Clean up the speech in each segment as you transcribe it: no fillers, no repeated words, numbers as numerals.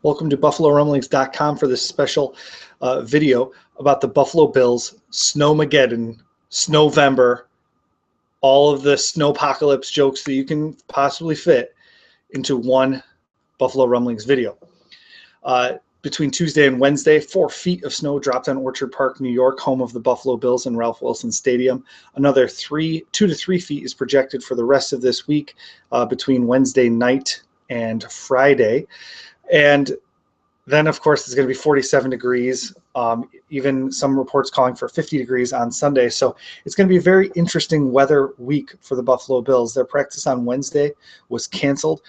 Welcome to BuffaloRumblings.com for this special video about the Buffalo Bills Snowmageddon, Snowvember, all of the snowpocalypse jokes that you can possibly fit into one Buffalo Rumblings video. Between Tuesday and Wednesday, 4 feet of snow dropped on Orchard Park, New York, home of the Buffalo Bills and Ralph Wilson Stadium. Another 2 to 3 feet is projected for the rest of this week between Wednesday night and Friday. And then, of course, it's going to be 47 degrees, even some reports calling for 50 degrees on Sunday. So it's going to be a very interesting weather week for the Buffalo Bills. Their practice on Wednesday was canceled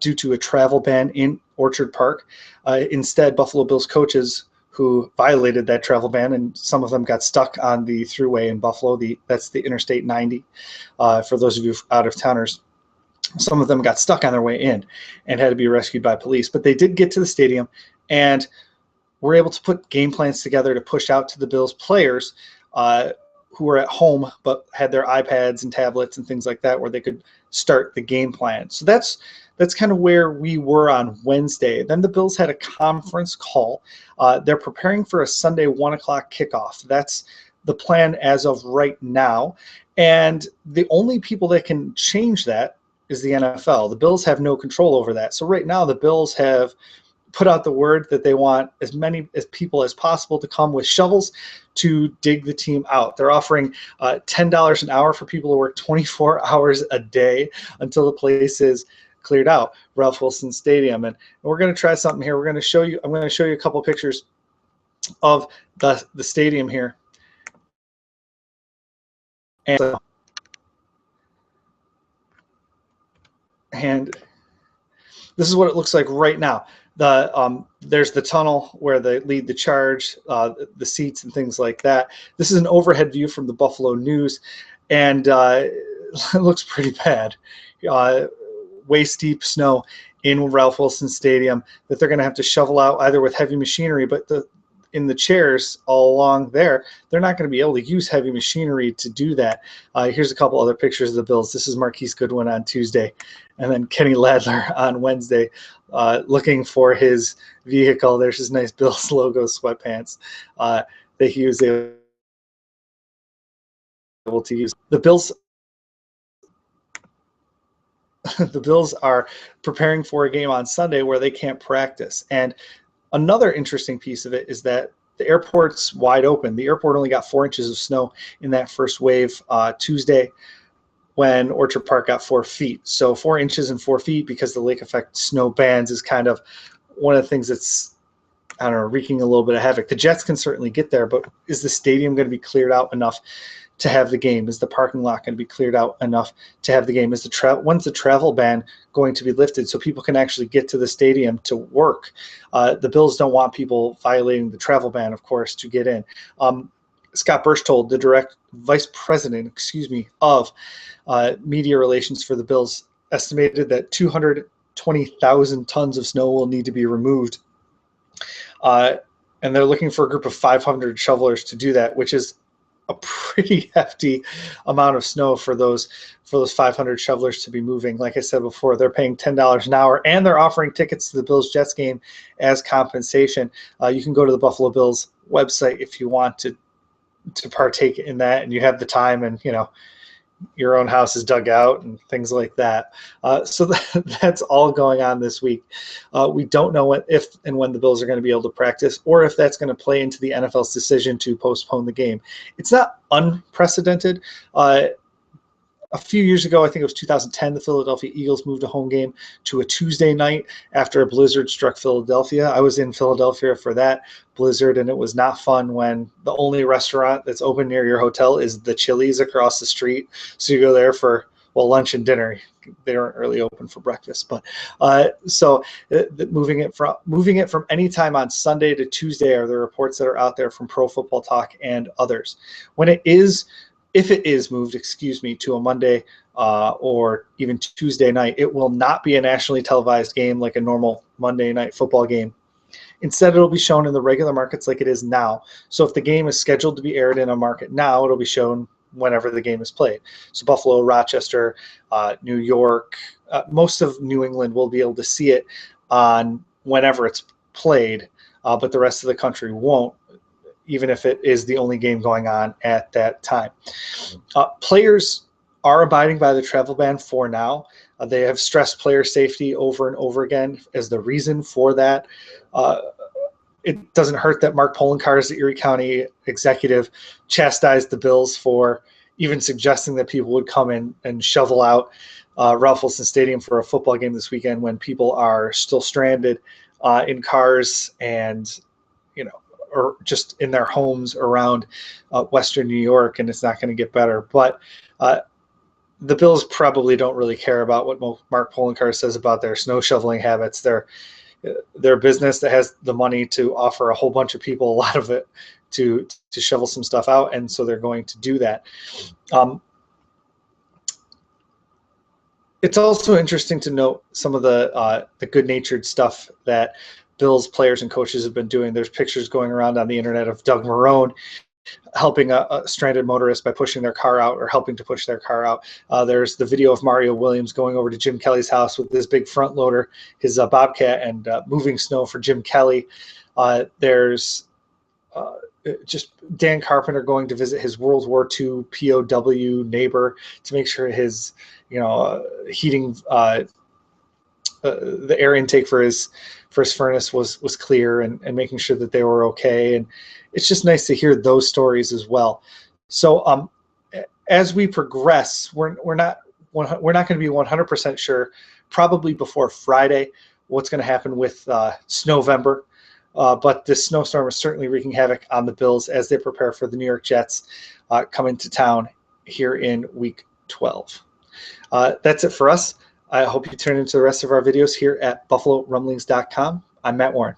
due to a travel ban in Orchard Park. Instead, Buffalo Bills coaches who violated that travel ban, and some of them got stuck on the thruway in Buffalo. That's the Interstate 90 for those of you out-of-towners. Some of them got stuck on their way in and had to be rescued by police. But they did get to the stadium and were able to put game plans together to push out to the Bills players who were at home but had their iPads and tablets and things like that where they could start the game plan. So that's kind of where we were on Wednesday. Then the Bills had a conference call. They're preparing for a Sunday 1 o'clock kickoff. That's the plan as of right now. And the only people that can change that is the NFL. The Bills have no control over that. So right now the Bills have put out the word that they want as many people as possible to come with shovels to dig the team out. They're offering $10 an hour for people to work 24 hours a day until the place is cleared out, Ralph Wilson Stadium. And we're going to try something here. I'm going to show you a couple of pictures of the stadium here. And this is what it looks like right now. There's the tunnel where they lead the charge, the seats and things like that. This is an overhead view from the Buffalo News, and it looks pretty bad. Waist deep snow in Ralph Wilson Stadium that they're going to have to shovel out either with heavy machinery, but in the chairs all along there, they're not going to be able to use heavy machinery to do that. Here's a couple other pictures of the Bills. This is Marquise Goodwin on Tuesday, and then Kenny Ladler on Wednesday looking for his vehicle. There's his nice Bills logo sweatpants that he was able to use. The Bills are preparing for a game on Sunday where they can't practice. And another interesting piece of it is that the airport's wide open. The airport only got 4 inches of snow in that first wave Tuesday when Orchard Park got 4 feet. So 4 inches and 4 feet because the lake effect snow bands is kind of one of the things that's, I don't know, wreaking a little bit of havoc. The Jets can certainly get there, but is the stadium going to be cleared out enough to have the game? Is the parking lot going to be cleared out enough to have the game? When's the travel ban going to be lifted so people can actually get to the stadium to work? The Bills don't want people violating the travel ban, of course, to get in. Scott Berchtold, the vice president, of media relations for the Bills, estimated that 220,000 tons of snow will need to be removed. And they're looking for a group of 500 shovelers to do that, which is a pretty hefty amount of snow for those 500 shovelers to be moving. Like I said before, they're paying $10 an hour, and they're offering tickets to the Bills-Jets game as compensation. You can go to the Buffalo Bills website if you want to partake in that, and you have the time, and your own house is dug out and things like that. So that's all going on this week. We don't know if and when the Bills are going to be able to practice, or if that's going to play into the NFL's decision to postpone the game. It's not unprecedented. A few years ago, I think it was 2010, the Philadelphia Eagles moved a home game to a Tuesday night after a blizzard struck Philadelphia. I was in Philadelphia for that blizzard, and it was not fun when the only restaurant that's open near your hotel is the Chili's across the street. So you go there for, lunch and dinner. They aren't really open for breakfast, but moving it from any time on Sunday to Tuesday are the reports that are out there from Pro Football Talk and others. If it is moved, to a Monday or even Tuesday night, it will not be a nationally televised game like a normal Monday night football game. Instead, it'll be shown in the regular markets like it is now. So if the game is scheduled to be aired in a market now, it'll be shown whenever the game is played. So Buffalo, Rochester, New York, most of New England will be able to see it on whenever it's played, but the rest of the country won't, even if it is the only game going on at that time. Players are abiding by the travel ban for now. They have stressed player safety over and over again as the reason for that. It doesn't hurt that Mark Poloncarz, the Erie County executive, chastised the Bills for even suggesting that people would come in and shovel out Ralph Wilson Stadium for a football game this weekend when people are still stranded in cars and, or just in their homes around Western New York, and it's not going to get better. But the Bills probably don't really care about what Mark Poloncarz says about their snow shoveling habits. They're a business that has the money to offer a whole bunch of people a lot of it to shovel some stuff out, and so they're going to do that. It's also interesting to note some of the good-natured stuff that Bills players and coaches have been doing. There's pictures going around on the internet of Doug Marrone helping a stranded motorist by pushing their car out or helping to push their car out. There's the video of Mario Williams going over to Jim Kelly's house with this big front loader, his Bobcat, and moving snow for Jim Kelly. There's just Dan Carpenter going to visit his World War II POW neighbor to make sure his, heating, the air intake for his furnace was clear, and making sure that they were okay. And it's just nice to hear those stories as well. So as we progress, we're not going to be 100% sure, probably before Friday, what's going to happen with Snowvember. But this snowstorm is certainly wreaking havoc on the Bills as they prepare for the New York Jets coming to town here in Week 12. That's it for us. I hope you tune into the rest of our videos here at BuffaloRumblings.com. I'm Matt Warren.